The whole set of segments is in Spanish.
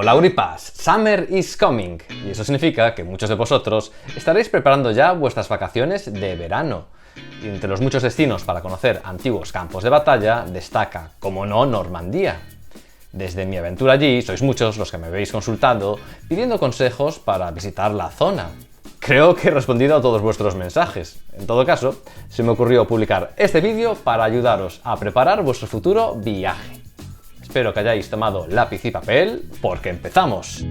Hola Auripas, Summer is coming, y eso significa que muchos de vosotros estaréis preparando ya vuestras vacaciones de verano. Y entre los muchos destinos para conocer antiguos campos de batalla destaca, como no, Normandía. Desde mi aventura allí sois muchos los que me habéis consultado pidiendo consejos para visitar la zona. Creo que he respondido a todos vuestros mensajes. En todo caso, se me ocurrió publicar este vídeo para ayudaros a preparar vuestro futuro viaje. Espero que hayáis tomado lápiz y papel, porque empezamos.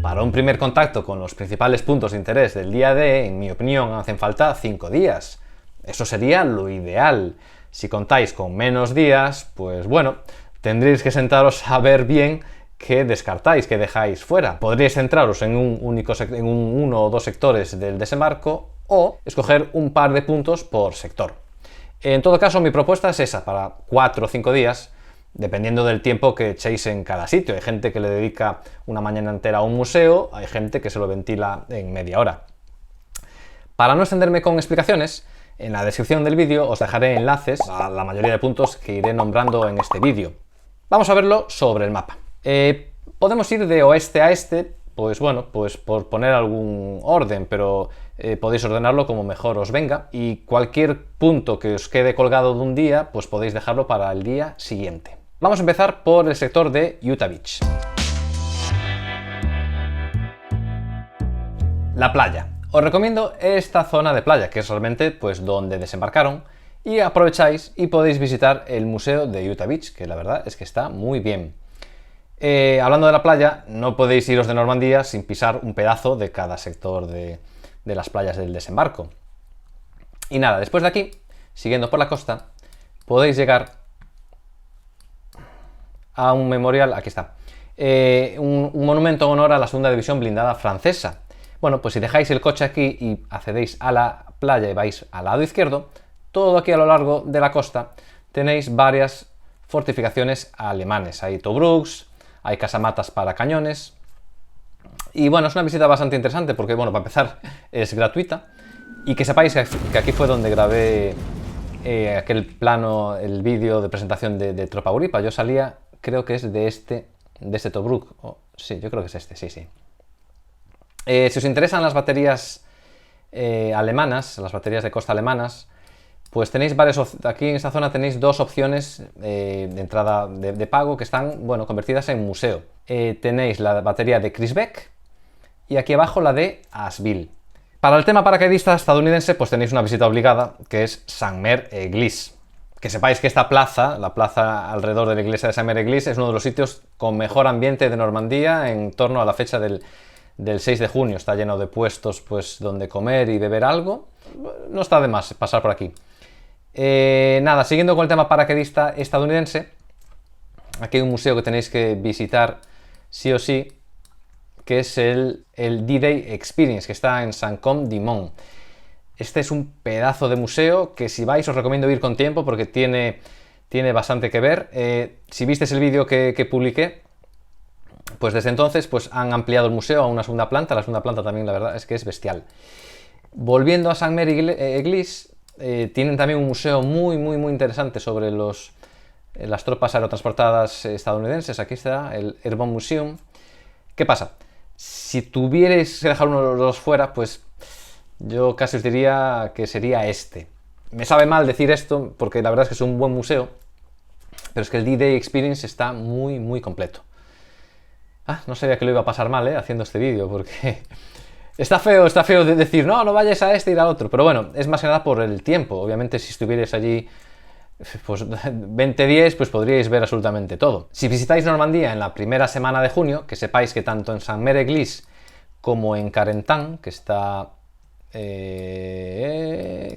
Para un primer contacto con los principales puntos de interés del día D, en mi opinión, hacen falta 5 días. Eso sería lo ideal. Si contáis con menos días, pues bueno, tendréis que sentaros a ver bien qué descartáis, qué dejáis fuera. Podríais centraros en uno o dos sectores del desembarco o escoger un par de puntos por sector. En todo caso, mi propuesta es esa, para 4 o 5 días, dependiendo del tiempo que echéis en cada sitio. Hay gente que le dedica una mañana entera a un museo, hay gente que se lo ventila en media hora. Para no extenderme con explicaciones, en la descripción del vídeo os dejaré enlaces a la mayoría de puntos que iré nombrando en este vídeo. Vamos a verlo sobre el mapa. Podemos ir de oeste a este, pues bueno, pues por poner algún orden, pero podéis ordenarlo como mejor os venga, y cualquier punto que os quede colgado de un día, pues podéis dejarlo para el día siguiente. Vamos a empezar por el sector de Utah Beach. La playa. Os recomiendo esta zona de playa, que es realmente pues donde desembarcaron, y aprovecháis y podéis visitar el museo de Utah Beach, que la verdad es que está muy bien. Hablando de la playa, no podéis iros de Normandía sin pisar un pedazo de cada sector de las playas del desembarco. Y nada, después de aquí, siguiendo por la costa, podéis llegar a un memorial, aquí está, un monumento en honor a la Segunda División Blindada Francesa. Bueno, pues si dejáis el coche aquí y accedéis a la playa y vais al lado izquierdo, todo aquí a lo largo de la costa tenéis varias fortificaciones alemanes. Hay Tobruks, hay casamatas para cañones. Y bueno, es una visita bastante interesante porque, bueno, para empezar, es gratuita. Y que sepáis que aquí fue donde grabé aquel plano, el vídeo de presentación de Tropa Auripa. Yo salía, creo que es de este Tobruk. Oh, sí, yo creo que es este, sí, sí. Si os interesan las baterías alemanas, las baterías de costa alemanas, pues tenéis aquí en esta zona tenéis dos opciones de entrada de pago que están, bueno, convertidas en museo. Tenéis la batería de Crisbeck y aquí abajo la de Asheville. Para el tema paracaidista estadounidense, pues tenéis una visita obligada, que es Sainte-Mère-Église. Que sepáis que esta plaza, la plaza alrededor de la iglesia de Sainte-Mère-Église, es uno de los sitios con mejor ambiente de Normandía en torno a la fecha del 6 de junio. Está lleno de puestos pues donde comer y beber algo. No está de más pasar por aquí. Nada, siguiendo con el tema paracaidista estadounidense, aquí hay un museo que tenéis que visitar sí o sí, que es el D-Day Experience, que está en Saint-Côme-du-Mont. Este es un pedazo de museo que si vais os recomiendo ir con tiempo porque tiene bastante que ver. Si visteis el vídeo que publiqué, pues desde entonces pues han ampliado el museo a una segunda planta. La segunda planta también, la verdad, es que es bestial. Volviendo a Sainte-Mère-Église, tienen también un museo muy interesante sobre las tropas aerotransportadas estadounidenses. Aquí está el Airborne Museum. ¿Qué pasa? Si tuvierais que dejar uno de los dos fuera, pues yo casi os diría que sería este. Me sabe mal decir esto porque la verdad es que es un buen museo, pero es que el D-Day Experience está muy completo. No sabía que lo iba a pasar mal haciendo este vídeo, porque está feo de decir, no vayáis a este y ir al otro, pero bueno, es más que nada por el tiempo. Obviamente si estuvierais allí pues 20 días, pues podríais ver absolutamente todo. Si visitáis Normandía en la primera semana de junio, que sepáis que tanto en Sainte-Mère-Église como en Carentan, que está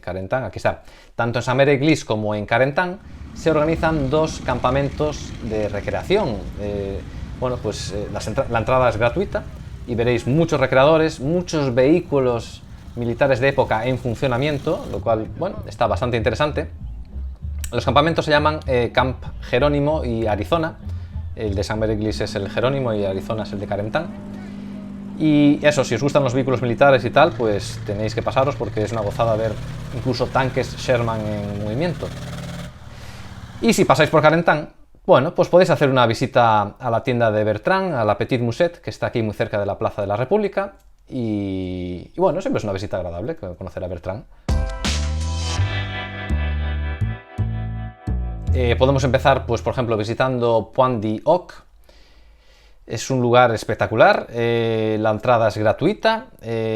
Carentan, aquí está, tanto en Sainte-Mère-Église como en Carentan se organizan dos campamentos de recreación. Bueno, pues la entrada es gratuita y veréis muchos recreadores, muchos vehículos militares de época en funcionamiento, lo cual, bueno, está bastante interesante. Los campamentos se llaman Camp Jerónimo y Arizona. El de Sainte-Mère-Église es el Jerónimo y Arizona es el de Carentan. Y eso, si os gustan los vehículos militares y tal, pues tenéis que pasaros porque es una gozada ver incluso tanques Sherman en movimiento. Y si pasáis por Carentan, Bueno, pues podéis hacer una visita a la tienda de Bertran, a la Petit Musette, que está aquí muy cerca de la Plaza de la República. Y bueno, siempre es una visita agradable conocer a Bertran. Podemos empezar, pues, por ejemplo, visitando Point du Hoc. Es un lugar espectacular, la entrada es gratuita.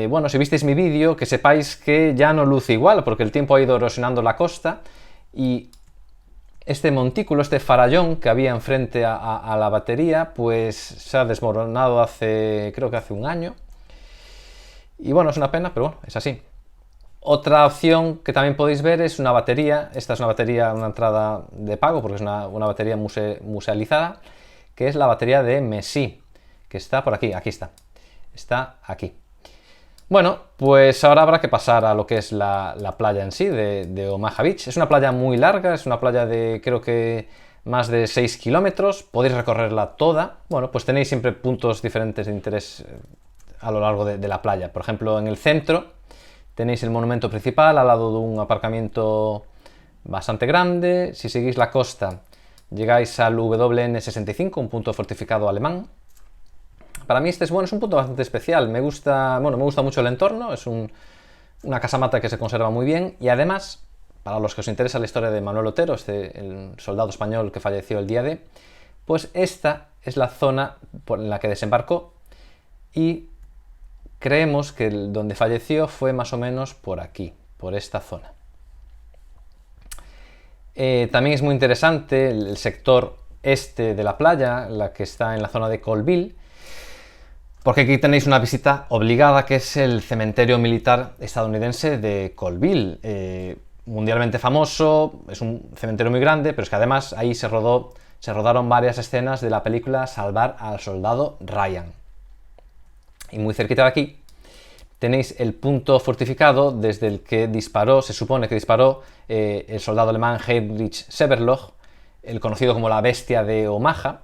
Bueno, si visteis mi vídeo, que sepáis que ya no luce igual, porque el tiempo ha ido erosionando la costa y este montículo, este farallón que había enfrente a la batería, pues se ha desmoronado creo que hace un año. Y bueno, es una pena, pero bueno, es así. Otra opción que también podéis ver es una batería. Esta es una batería, una entrada de pago, porque es una batería musealizada, que es la batería de Messí, que está por aquí, aquí está. Está aquí. Bueno, pues ahora habrá que pasar a lo que es la playa en sí, de Omaha Beach. Es una playa muy larga, es una playa de creo que más de 6 kilómetros, podéis recorrerla toda. Bueno, pues tenéis siempre puntos diferentes de interés a lo largo de la playa. Por ejemplo, en el centro tenéis el monumento principal al lado de un aparcamiento bastante grande. Si seguís la costa, llegáis al WN65, un punto fortificado alemán. Para mí este es un punto bastante especial. Me gusta mucho el entorno, es una casamata que se conserva muy bien y además, para los que os interesa la historia de Manuel Otero, el soldado español que falleció el día D, pues esta es la zona en la que desembarcó y creemos que donde falleció fue más o menos por aquí, por esta zona. También es muy interesante el sector este de la playa, la que está en la zona de Colville, porque aquí tenéis una visita obligada, que es el cementerio militar estadounidense de Colville. Mundialmente famoso, es un cementerio muy grande, pero es que además ahí se rodaron varias escenas de la película Salvar al soldado Ryan. Y muy cerquita de aquí tenéis el punto fortificado desde el que se supone que disparó el soldado alemán Heinrich Severloch, el conocido como la bestia de Omaha.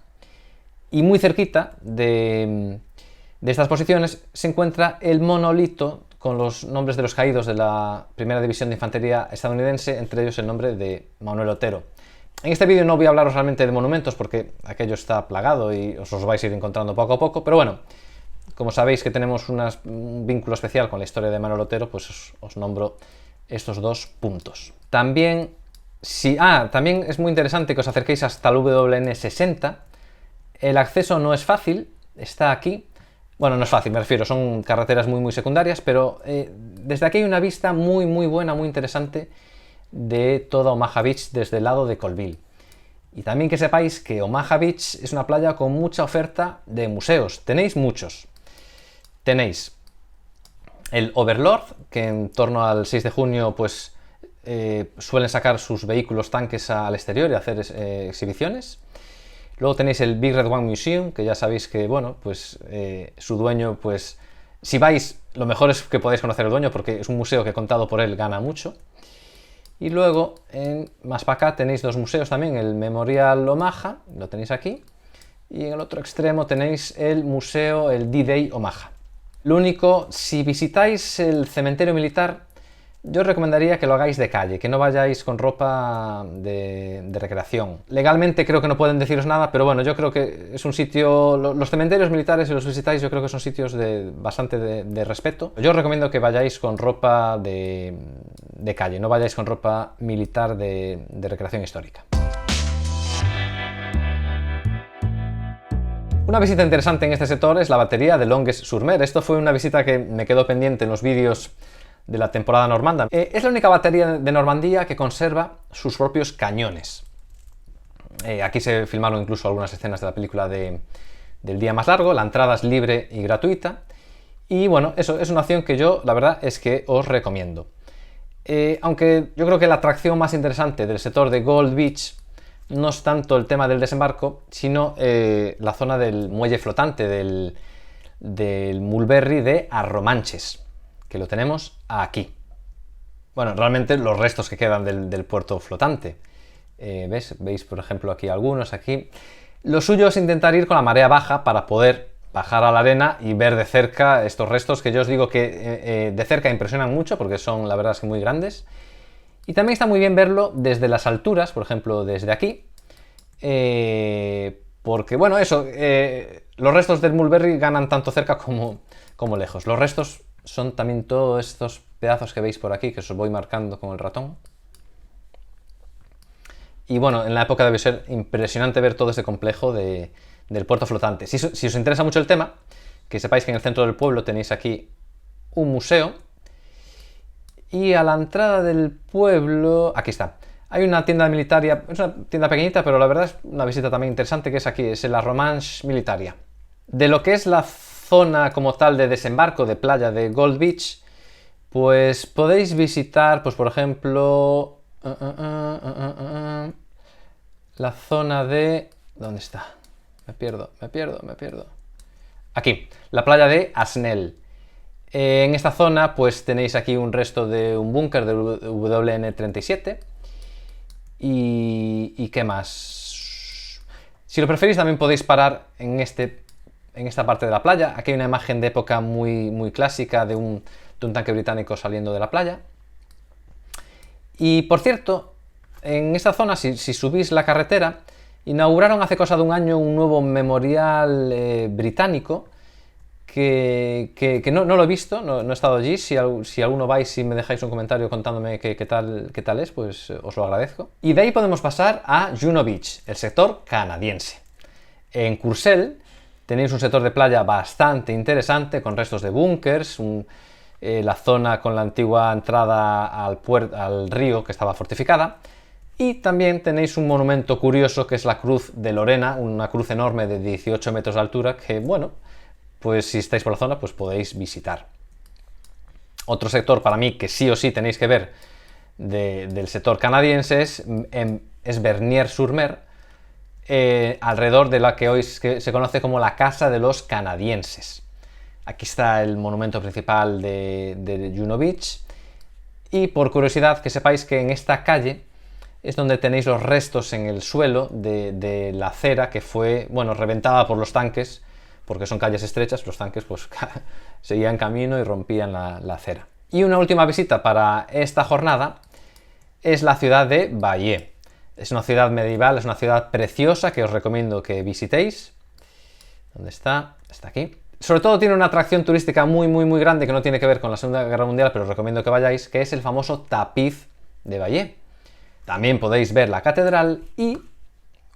Y muy cerquita de estas posiciones se encuentra el monolito con los nombres de los caídos de la Primera División de Infantería estadounidense, entre ellos el nombre de Manuel Otero. En este vídeo no voy a hablaros realmente de monumentos porque aquello está plagado y os los vais a ir encontrando poco a poco, pero bueno, como sabéis que tenemos un vínculo especial con la historia de Manuel Otero, pues os nombro estos dos puntos. También es muy interesante que os acerquéis hasta el WN60. El acceso no es fácil, está aquí. Bueno, no es fácil, me refiero, son carreteras muy secundarias, pero desde aquí hay una vista muy buena, muy interesante de toda Omaha Beach desde el lado de Colville. Y también que sepáis que Omaha Beach es una playa con mucha oferta de museos. Tenéis muchos. Tenéis el Overlord, que en torno al 6 de junio pues suelen sacar sus vehículos tanques al exterior y hacer exhibiciones. Luego tenéis el Big Red One Museum, que ya sabéis que, bueno, pues su dueño, pues si vais, lo mejor es que podáis conocer al dueño porque es un museo que contado por él gana mucho. Y luego, más para acá, tenéis dos museos también, el Memorial Omaha, lo tenéis aquí, y en el otro extremo tenéis el museo, el D-Day Omaha. Lo único, si visitáis el cementerio militar, yo os recomendaría que lo hagáis de calle, que no vayáis con ropa de recreación. Legalmente creo que no pueden deciros nada, pero bueno, yo creo que es un sitio... Los cementerios militares, si los visitáis, yo creo que son sitios bastante de respeto. Yo os recomiendo que vayáis con ropa de calle, no vayáis con ropa militar de recreación histórica. Una visita interesante en este sector es la batería de Longues-sur-Mer. Esto fue una visita que me quedó pendiente en los vídeos de la temporada normanda. Es la única batería de Normandía que conserva sus propios cañones. Aquí se filmaron incluso algunas escenas de la película del Día Más Largo. La entrada es libre y gratuita. Y bueno, eso es una opción que yo, la verdad, es que os recomiendo. Aunque yo creo que la atracción más interesante del sector de Gold Beach no es tanto el tema del desembarco, sino la zona del muelle flotante, del Mulberry de Arromanches, que lo tenemos aquí. Bueno, realmente los restos que quedan del puerto flotante. ¿Veis, por ejemplo, aquí algunos, aquí? Lo suyo es intentar ir con la marea baja para poder bajar a la arena y ver de cerca estos restos que yo os digo que de cerca impresionan mucho porque son, la verdad, es que muy grandes. Y también está muy bien verlo desde las alturas, por ejemplo, desde aquí, porque, bueno, eso, los restos del Mulberry ganan tanto cerca como lejos. Los restos son también todos estos pedazos que veis por aquí, que os voy marcando con el ratón. Y bueno, en la época debió ser impresionante ver todo ese complejo del puerto flotante. Si os interesa mucho el tema, que sepáis que en el centro del pueblo tenéis aquí un museo. Y a la entrada del pueblo, aquí está, hay una tienda militaria, es una tienda pequeñita, pero la verdad es una visita también interesante, que es aquí, es la Romanche Militaria. De lo que es la zona como tal de desembarco de playa de Gold Beach, pues podéis visitar, pues por ejemplo, la zona de... ¿Dónde está? Me pierdo. Aquí, la playa de Asnel. En esta zona pues tenéis aquí un resto de un búnker de WN-37 y ¿qué más? Si lo preferís también podéis parar en esta parte de la playa. Aquí hay una imagen de época muy clásica de un tanque británico saliendo de la playa. Y por cierto, en esta zona, si subís la carretera, inauguraron hace cosa de un año un nuevo memorial británico que no lo he visto, no he estado allí. Si alguno vais y me dejáis un comentario contándome qué tal es, pues os lo agradezco. Y de ahí podemos pasar a Juno Beach, el sector canadiense. En Courcelles tenéis un sector de playa bastante interesante, con restos de búnkers, la zona con la antigua entrada al río que estaba fortificada. Y también tenéis un monumento curioso que es la Cruz de Lorena, una cruz enorme de 18 metros de altura que, bueno, pues si estáis por la zona, pues podéis visitar. Otro sector para mí que sí o sí tenéis que ver del sector canadiense es Bernier-sur-Mer, alrededor de la que hoy se conoce como la Casa de los Canadienses. Aquí está el monumento principal de Juno Beach. Y por curiosidad, que sepáis que en esta calle es donde tenéis los restos en el suelo de la acera que fue, bueno, reventada por los tanques, porque son calles estrechas, los tanques pues seguían camino y rompían la acera. Y una última visita para esta jornada es la ciudad de Bayeux. Es una ciudad medieval, es una ciudad preciosa que os recomiendo que visitéis. ¿Dónde está? Está aquí. Sobre todo tiene una atracción turística muy grande que no tiene que ver con la Segunda Guerra Mundial, pero os recomiendo que vayáis, que es el famoso tapiz de Bayeux. También podéis ver la catedral y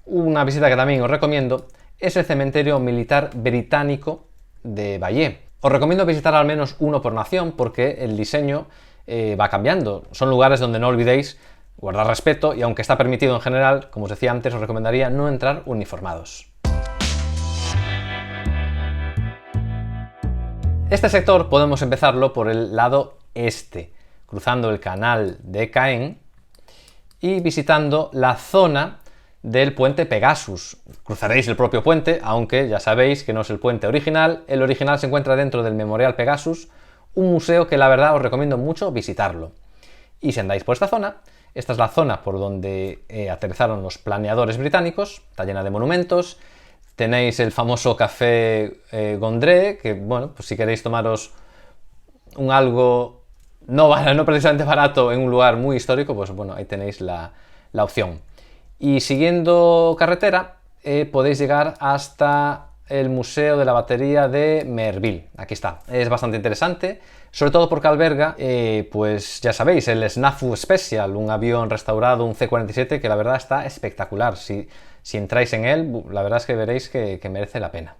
una visita que también os recomiendo es el cementerio militar británico de Bayeux. Os recomiendo visitar al menos uno por nación porque el diseño va cambiando. Son lugares donde no olvidéis guardar respeto y aunque está permitido en general, como os decía antes, os recomendaría no entrar uniformados. Este sector podemos empezarlo por el lado este, cruzando el canal de Caen y visitando la zona del puente Pegasus. Cruzaréis el propio puente, aunque ya sabéis que no es el puente original. El original se encuentra dentro del Memorial Pegasus, un museo que la verdad os recomiendo mucho visitarlo. Y si andáis por esta zona, esta es la zona por donde aterrizaron los planeadores británicos, está llena de monumentos. Tenéis el famoso café Gondré, que bueno, pues si queréis tomaros un algo no precisamente barato en un lugar muy histórico, pues bueno, ahí tenéis la opción. Y siguiendo carretera podéis llegar hasta el Museo de la Batería de Merville. Aquí está, es bastante interesante, sobre todo porque alberga, pues ya sabéis, el SNAFU Special, un avión restaurado, un C-47, que la verdad está espectacular. Si entráis en él, la verdad es que veréis que merece la pena.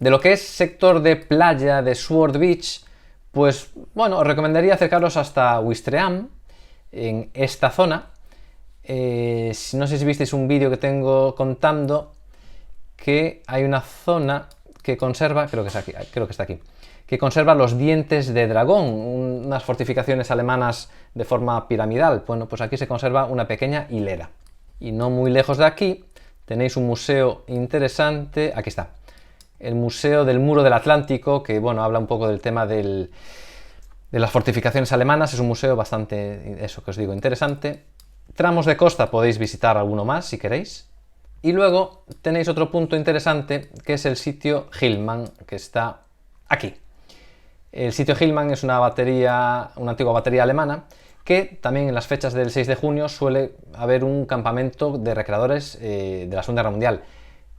De lo que es sector de playa de Sword Beach, pues bueno, os recomendaría acercaros hasta Ouistreham, en esta zona. No sé si visteis un vídeo que tengo contando que hay una zona que conserva, creo que está aquí, que conserva los dientes de dragón, unas fortificaciones alemanas de forma piramidal. Bueno, pues aquí se conserva una pequeña hilera. Y no muy lejos de aquí tenéis un museo interesante, aquí está, el Museo del Muro del Atlántico, que bueno, habla un poco del tema de las fortificaciones alemanas. Es un museo bastante, eso que os digo, interesante. Tramos de costa podéis visitar alguno más si queréis. Y luego tenéis otro punto interesante que es el sitio Hillman, que está aquí. El sitio Hillman es una antigua batería alemana que también en las fechas del 6 de junio suele haber un campamento de recreadores de la Segunda Guerra Mundial.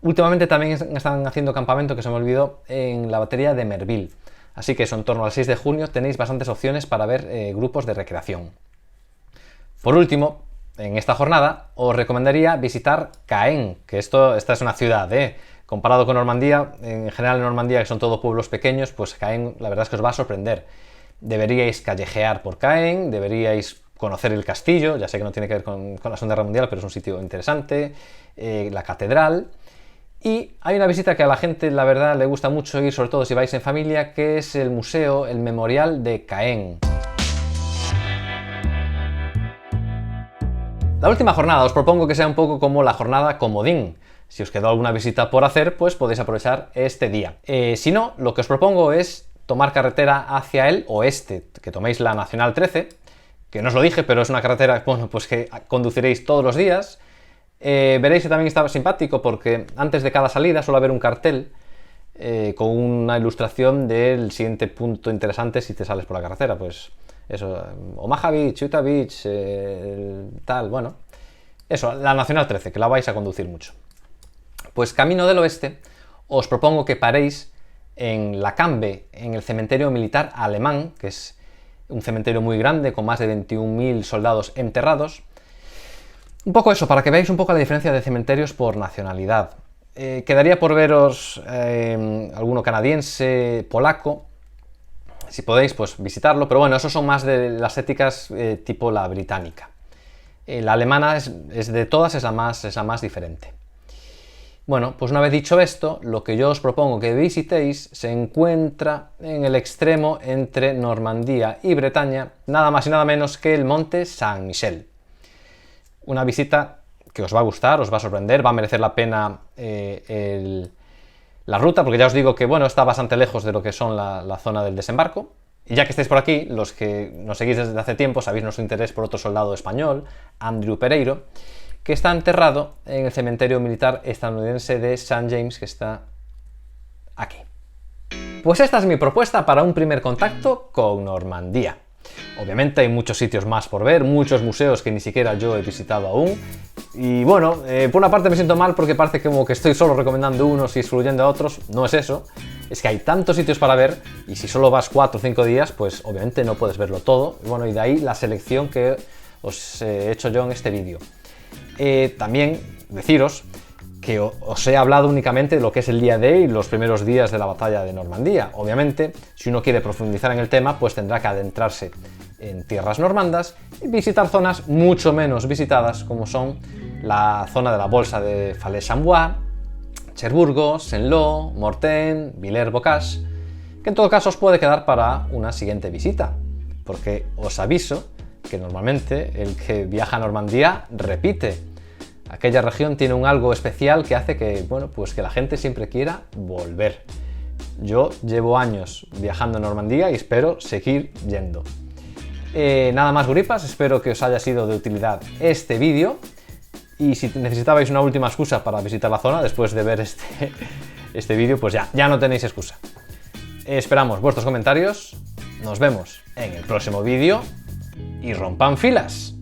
Últimamente también están haciendo campamento, que se me olvidó, en la batería de Merville. Así que eso, en torno al 6 de junio tenéis bastantes opciones para ver grupos de recreación. Por último, en esta jornada os recomendaría visitar Caen, que esta es una ciudad, comparado con Normandía, en general en Normandía, que son todos pueblos pequeños, pues Caen la verdad es que os va a sorprender. Deberíais callejear por Caen, deberíais conocer el castillo, ya sé que no tiene que ver con la Segunda Guerra Mundial, pero es un sitio interesante, la catedral. Y hay una visita que a la gente, la verdad, le gusta mucho ir, sobre todo si vais en familia, que es el museo, el Memorial de Caen. La última jornada os propongo que sea un poco como la jornada comodín. Si os quedó alguna visita por hacer, pues podéis aprovechar este día. Si no, lo que os propongo es tomar carretera hacia el oeste, que toméis la Nacional 13, que no os lo dije, pero es una carretera, bueno, pues que conduciréis todos los días. Veréis que también está simpático porque antes de cada salida suele haber un cartel con una ilustración del siguiente punto interesante si te sales por la carretera, pues eso, Omaha Beach, Utah Beach, tal, bueno, eso, la Nacional 13, que la vais a conducir mucho. Pues camino del oeste, os propongo que paréis en La Cambe, en el cementerio militar alemán, que es un cementerio muy grande con más de 21.000 soldados enterrados. Un poco eso, para que veáis un poco la diferencia de cementerios por nacionalidad. Quedaría por veros alguno canadiense, polaco, si podéis, pues visitarlo, pero bueno, esos son más de las éticas tipo la británica. La alemana es de todas, es la más diferente. Bueno, pues una vez dicho esto, lo que yo os propongo que visitéis se encuentra en el extremo entre Normandía y Bretaña, nada más y nada menos que el monte Saint-Michel. Una visita que os va a gustar, os va a sorprender, va a merecer la pena la ruta, porque ya os digo que bueno, está bastante lejos de lo que son la zona del desembarco. Y ya que estáis por aquí, los que nos seguís desde hace tiempo, sabéis nuestro interés por otro soldado español, Andrew Pereiro, que está enterrado en el cementerio militar estadounidense de St. James, que está aquí. Pues esta es mi propuesta para un primer contacto con Normandía. Obviamente hay muchos sitios más por ver, muchos museos que ni siquiera yo he visitado aún. Y bueno, por una parte me siento mal porque parece como que estoy solo recomendando unos y excluyendo a otros. No es eso, es que hay tantos sitios para ver y si solo vas 4 o 5 días, pues obviamente no puedes verlo todo. Y bueno, y de ahí la selección que os he hecho yo en este vídeo. También deciros que os he hablado únicamente de lo que es el día D y los primeros días de la batalla de Normandía. Obviamente, si uno quiere profundizar en el tema, pues tendrá que adentrarse en tierras normandas y visitar zonas mucho menos visitadas, como son la zona de la bolsa de Falaise-Chambois, Cherbourg, Saint-Lô, Mortain, Villers-Bocage, que en todo caso os puede quedar para una siguiente visita, porque os aviso que normalmente el que viaja a Normandía repite. Aquella región tiene un algo especial que hace que, bueno, pues que la gente siempre quiera volver. Yo llevo años viajando a Normandía y espero seguir yendo. Nada más, guripas, espero que os haya sido de utilidad este vídeo y si necesitabais una última excusa para visitar la zona después de ver este vídeo, pues ya no tenéis excusa. Esperamos vuestros comentarios, nos vemos en el próximo vídeo y rompan filas.